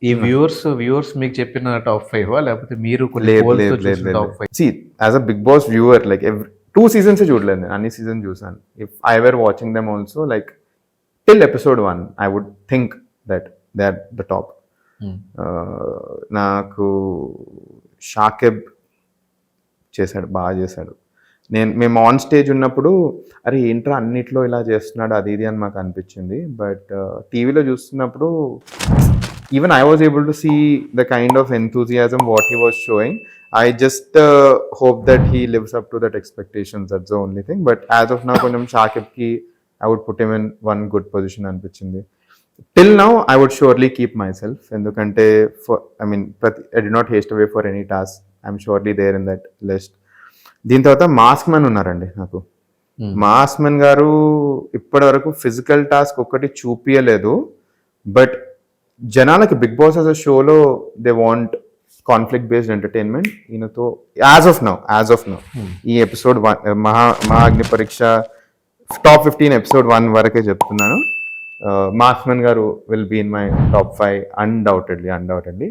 ఈ వ్యూవర్స్ మీకు చెప్పిన టాప్ 5 లేకపోతే మీరు కొన్ని లేదు పోల్స్‌తో లేదు లేదు చూసిన లేదు top 5? See as a Bigg Boss viewer like 2 seasons చూడలేదు నేను, అన్ని సీజన్ చూసాను. If I were watching them also like till episode 1 I would think that they are the top. నాకు షాకిబ్ చేశాడు, బాగా చేశాడు. మేము ఆన్ స్టేజ్ ఉన్నప్పుడు అరే ఏంట్రా అన్నిట్లో ఇలా చేస్తున్నాడు అది ఇది అని మాకు అనిపించింది. బట్ టీవీలో చూస్తున్నప్పుడు even I was able to see the kind of enthusiasm what he was showing. I just hope that he lives up to that expectations. That's the only thing. But as of now, konjam Shakib ki I would put him in one good position anpichindi. Till now, I would surely keep myself. Endukante I did not haste away for any task. I'm surely there in that list. దీని తర్వాత mask man ఉన్నారండి నాకు. Mask man గారు ఇప్పటి వరకు physical task ఒక్కటి చూపియలేదు. But జనాలకి big boss అస్ అ షోలో they want conflict based entertainment. ఈయనతో యాజ్ ఆఫ్ నౌ ఈ ఎపిసోడ్ 1 మహా అగ్ని పరీక్ష టాప్ 15 ఎపిసోడ్ 1 వరకే చెప్తున్నాను. మాస్క్ మ్యాన్ గారు will be in my top 5 undoubtedly.